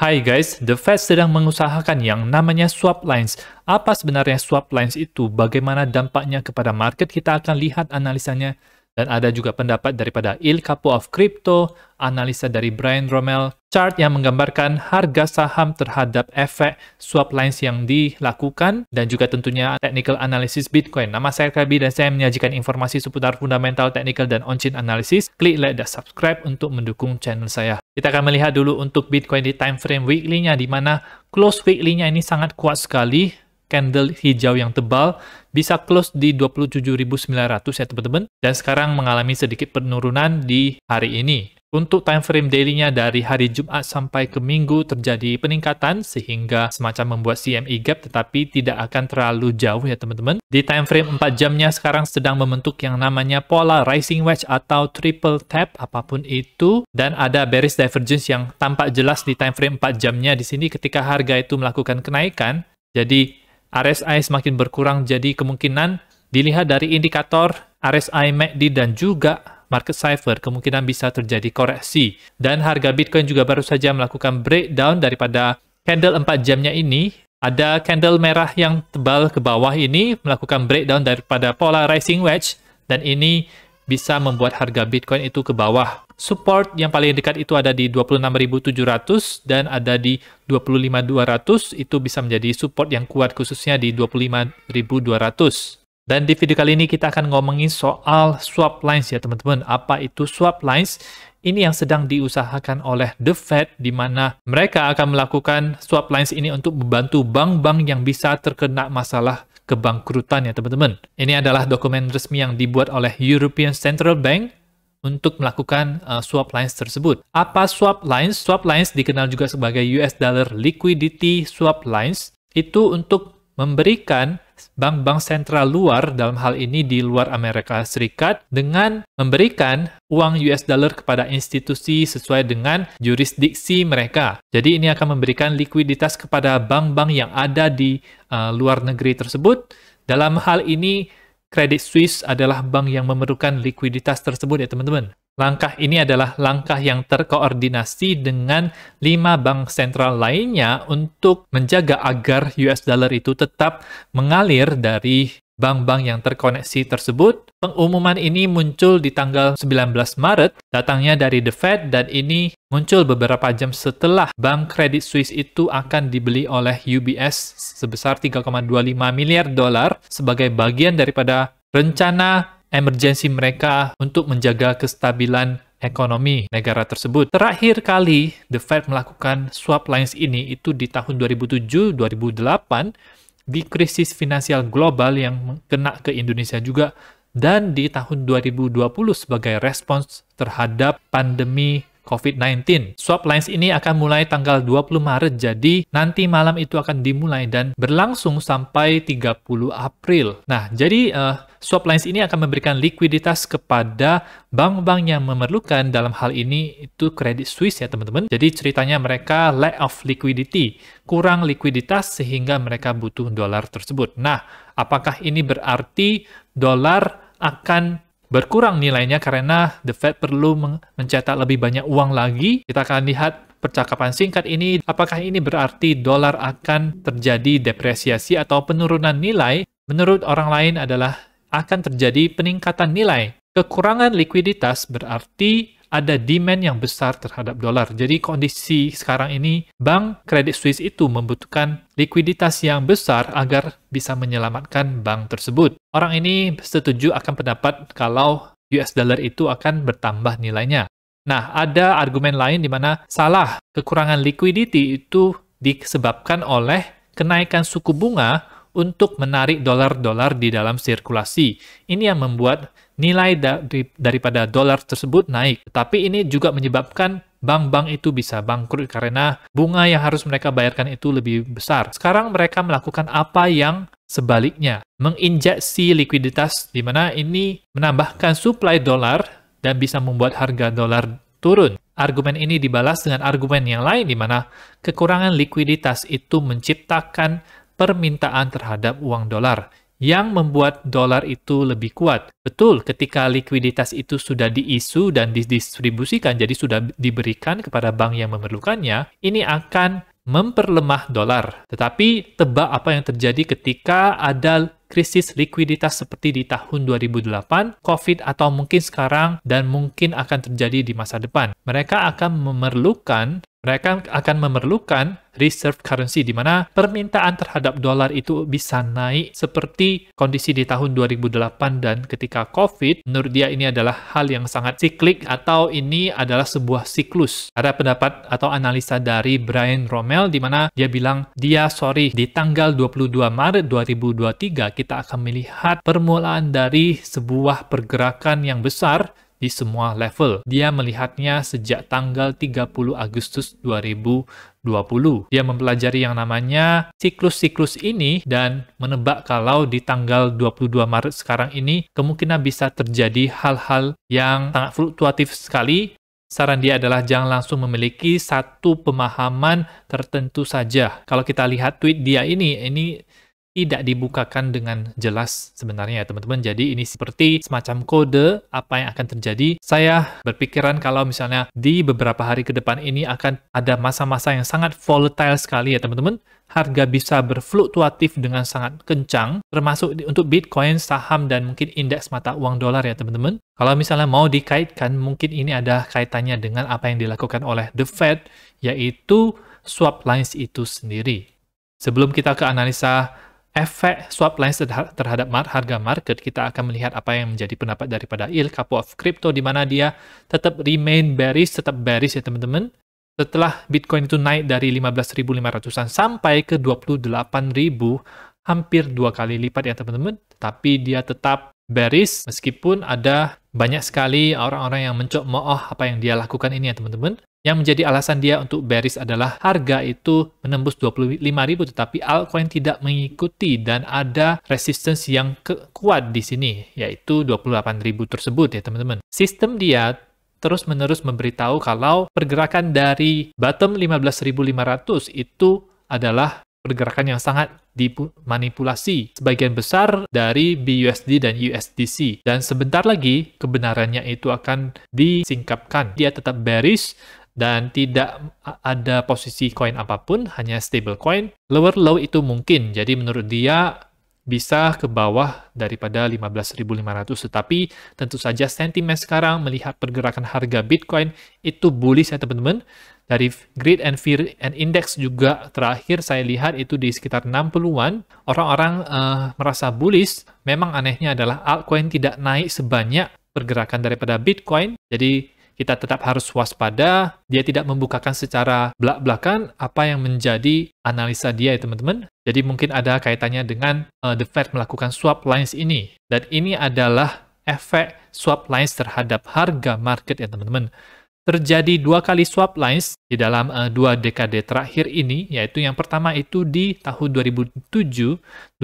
Hai guys, The Fed sedang mengusahakan yang namanya swap lines. Apa sebenarnya swap lines itu? Bagaimana dampaknya kepada market? Kita akan lihat analisanya. Dan ada juga pendapat daripada Il Capo of Crypto, analisa dari Brian Rommel, chart yang menggambarkan harga saham terhadap efek swap lines yang dilakukan, dan juga tentunya technical analysis Bitcoin. Nama saya Kabi dan saya menyajikan informasi seputar fundamental, technical, dan on-chain analysis. Klik like dan subscribe untuk mendukung channel saya. Kita akan melihat dulu untuk Bitcoin di time frame weekly-nya, di mana close weekly-nya ini sangat kuat sekali. Candle hijau yang tebal bisa close di 27.900 ya teman-teman, dan sekarang mengalami sedikit penurunan di hari ini. Untuk time frame daily-nya dari hari Jumat sampai ke Minggu terjadi peningkatan sehingga semacam membuat CME gap, tetapi tidak akan terlalu jauh ya teman-teman. Di time frame 4 jamnya sekarang sedang membentuk yang namanya pola rising wedge atau triple tap apapun itu, dan ada bearish divergence yang tampak jelas di time frame 4 jamnya di sini ketika harga itu melakukan kenaikan. Jadi RSI semakin berkurang, jadi kemungkinan dilihat dari indikator RSI MACD dan juga market cipher, kemungkinan bisa terjadi koreksi. Dan harga Bitcoin juga baru saja melakukan breakdown daripada candle 4 jamnya ini. Ada candle merah yang tebal ke bawah ini melakukan breakdown daripada pola rising wedge, dan ini bisa membuat harga Bitcoin itu ke bawah. Support yang paling dekat itu ada di 26.700 dan ada di 25.200. Itu bisa menjadi support yang kuat khususnya di 25.200. Dan di video kali ini kita akan ngomongin soal swap lines ya teman-teman. Apa itu swap lines? Ini yang sedang diusahakan oleh The Fed, di mana mereka akan melakukan swap lines ini untuk membantu bank-bank yang bisa terkena masalah kebangkrutan ya teman-teman. Ini adalah dokumen resmi yang dibuat oleh European Central Bank untuk melakukan swap lines tersebut. Apa swap lines? Swap lines dikenal juga sebagai US Dollar Liquidity Swap Lines. Itu untuk memberikan bank-bank sentral luar, dalam hal ini di luar Amerika Serikat, dengan memberikan uang US dollar kepada institusi sesuai dengan jurisdiksi mereka. Jadi ini akan memberikan likuiditas kepada bank-bank yang ada di luar negeri tersebut. Dalam hal ini, Credit Suisse adalah bank yang memerlukan likuiditas tersebut ya teman-teman. Langkah ini adalah langkah yang terkoordinasi dengan 5 bank sentral lainnya untuk menjaga agar US dollar itu tetap mengalir dari bank-bank yang terkoneksi tersebut. Pengumuman ini muncul di tanggal 19 Maret, datangnya dari The Fed, dan ini muncul beberapa jam setelah bank Credit Suisse itu akan dibeli oleh UBS sebesar 3,25 miliar dolar sebagai bagian daripada rencana emergensi mereka untuk menjaga kestabilan ekonomi negara tersebut. Terakhir kali The Fed melakukan swap lines ini itu di tahun 2007-2008 di krisis finansial global yang kena ke Indonesia juga, dan di tahun 2020 sebagai respons terhadap pandemi COVID-19. Swap lines ini akan mulai tanggal 20 Maret, jadi nanti malam itu akan dimulai dan berlangsung sampai 30 April. Nah, jadi swap lines ini akan memberikan likuiditas kepada bank-bank yang memerlukan, dalam hal ini itu Credit Suisse ya teman-teman. Jadi ceritanya mereka lack of liquidity, kurang likuiditas sehingga mereka butuh dolar tersebut. Nah, apakah ini berarti dolar akan berkurang nilainya karena The Fed perlu mencetak lebih banyak uang lagi? Kita akan lihat percakapan singkat ini. Apakah ini berarti dolar akan terjadi depresiasi atau penurunan nilai? Menurut orang lain adalah akan terjadi peningkatan nilai. Kekurangan likuiditas berarti ada demand yang besar terhadap dolar. Jadi kondisi sekarang ini, Bank Credit Suisse itu membutuhkan likuiditas yang besar agar bisa menyelamatkan bank tersebut. Orang ini setuju akan pendapat kalau US dollar itu akan bertambah nilainya. Nah, ada argumen lain di mana salah. Kekurangan liquidity itu disebabkan oleh kenaikan suku bunga untuk menarik dolar-dolar di dalam sirkulasi. Ini yang membuat nilai daripada dolar tersebut naik. Tetapi ini juga menyebabkan bank-bank itu bisa bangkrut karena bunga yang harus mereka bayarkan itu lebih besar. Sekarang mereka melakukan apa yang sebaliknya, menginjeksi likuiditas, di mana ini menambahkan suplai dolar dan bisa membuat harga dolar turun. Argumen ini dibalas dengan argumen yang lain, di mana kekurangan likuiditas itu menciptakan permintaan terhadap uang dolar yang membuat dolar itu lebih kuat. Betul, ketika likuiditas itu sudah diisu dan didistribusikan, jadi sudah diberikan kepada bank yang memerlukannya, ini akan memperlemah dolar. Tetapi tebak apa yang terjadi ketika ada krisis likuiditas seperti di tahun 2008, COVID, atau mungkin sekarang dan mungkin akan terjadi di masa depan. Mereka akan memerlukan reserve currency, di mana permintaan terhadap dolar itu bisa naik seperti kondisi di tahun 2008 dan ketika COVID. Menurut dia ini adalah hal yang sangat siklik atau ini adalah sebuah siklus. Ada pendapat atau analisa dari Brian Rommel di mana dia bilang di tanggal 22 Maret 2023 kita akan melihat permulaan dari sebuah pergerakan yang besar di semua level. Dia melihatnya sejak tanggal 30 Agustus 2020. Dia mempelajari yang namanya siklus-siklus ini dan menebak kalau di tanggal 22 Maret sekarang ini kemungkinan bisa terjadi hal-hal yang sangat fluktuatif sekali. Saran dia adalah jangan langsung memiliki satu pemahaman tertentu saja. Kalau kita lihat tweet dia ini tidak dibukakan dengan jelas sebenarnya ya teman-teman. Jadi ini seperti semacam kode apa yang akan terjadi. Saya berpikiran kalau misalnya di beberapa hari ke depan ini akan ada masa-masa yang sangat volatile sekali ya teman-teman. Harga bisa berfluktuatif dengan sangat kencang, termasuk untuk Bitcoin, saham, dan mungkin indeks mata uang dolar ya teman-teman. Kalau misalnya mau dikaitkan, mungkin ini ada kaitannya dengan apa yang dilakukan oleh The Fed, yaitu swap lines itu sendiri. Sebelum kita ke analisa efek swap lines terhadap harga market, kita akan melihat apa yang menjadi pendapat daripada Il Capo of Crypto, di mana dia tetap remain bearish, tetap bearish ya teman-teman. Setelah Bitcoin itu naik dari 15.500-an sampai ke 28.000, hampir 2 kali lipat ya teman-teman. Tapi dia tetap bearish meskipun ada banyak sekali orang-orang yang mencemooh apa yang dia lakukan ini ya teman-teman. Yang menjadi alasan dia untuk bearish adalah harga itu menembus 25.000 tetapi altcoin tidak mengikuti dan ada resistance yang kuat di sini yaitu 28.000 tersebut ya teman-teman. Sistem dia terus-menerus memberitahu kalau pergerakan dari bottom 15.500 itu adalah pergerakan yang sangat dimanipulasi sebagian besar dari BUSD dan USDC, dan sebentar lagi kebenarannya itu akan disingkapkan. Dia tetap bearish dan tidak ada posisi koin apapun, hanya stable coin. Lower low itu mungkin, jadi menurut dia bisa ke bawah daripada 15.500, tetapi tentu saja sentimen sekarang melihat pergerakan harga Bitcoin itu bullish ya teman-teman. Dari Greed and Fear and Index juga terakhir saya lihat itu di sekitar 60-an. Orang-orang merasa bullish. Memang anehnya adalah altcoin tidak naik sebanyak pergerakan daripada Bitcoin. Jadi kita tetap harus waspada. Dia tidak membukakan secara belak-belakan apa yang menjadi analisa dia ya teman-teman. Jadi mungkin ada kaitannya dengan The Fed melakukan swap lines ini. Dan ini adalah efek swap lines terhadap harga market ya teman-teman. Terjadi 2 kali swap lines di dalam 2 dekade terakhir ini, yaitu yang pertama itu di tahun 2007-2008,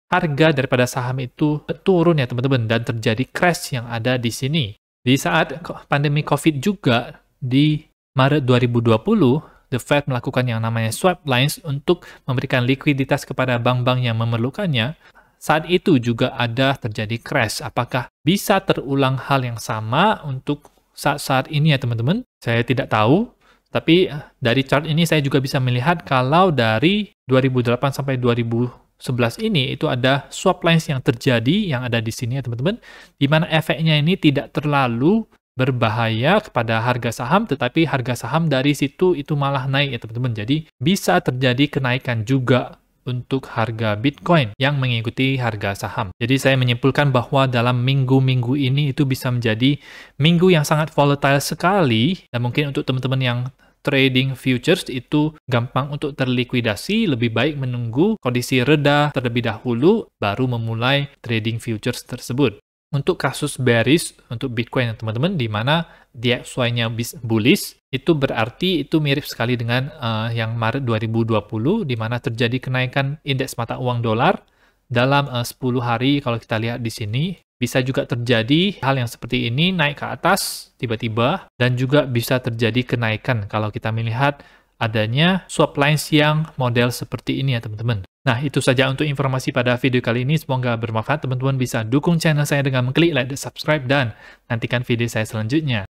harga daripada saham itu turun ya teman-teman, dan terjadi crash yang ada di sini. Di saat pandemi COVID juga, di Maret 2020, The Fed melakukan yang namanya swap lines untuk memberikan likuiditas kepada bank-bank yang memerlukannya. Saat itu juga ada terjadi crash. Apakah bisa terulang hal yang sama untuk saat ini ya teman-teman? Saya tidak tahu, tapi dari chart ini saya juga bisa melihat kalau dari 2008 sampai 2011 ini itu ada swap lines yang terjadi yang ada di sini ya teman-teman, di mana efeknya ini tidak terlalu berbahaya kepada harga saham, tetapi harga saham dari situ itu malah naik ya teman-teman. Jadi bisa terjadi kenaikan juga untuk harga Bitcoin yang mengikuti harga saham. Jadi saya menyimpulkan bahwa dalam minggu-minggu ini itu bisa menjadi minggu yang sangat volatile sekali, dan mungkin untuk teman-teman yang trading futures itu gampang untuk terlikuidasi, lebih baik menunggu kondisi reda terlebih dahulu baru memulai trading futures tersebut. Untuk kasus bearish untuk Bitcoin teman-teman, di mana DXY-nya bullish, itu berarti itu mirip sekali dengan yang Maret 2020, di mana terjadi kenaikan indeks mata uang dolar dalam 10 hari. Kalau kita lihat di sini, bisa juga terjadi hal yang seperti ini, naik ke atas tiba-tiba, dan juga bisa terjadi kenaikan kalau kita melihat adanya swap lines yang model seperti ini ya teman-teman. Nah, itu saja untuk informasi pada video kali ini. Semoga bermanfaat. Teman-teman bisa dukung channel saya dengan mengklik like dan subscribe, dan nantikan video saya selanjutnya.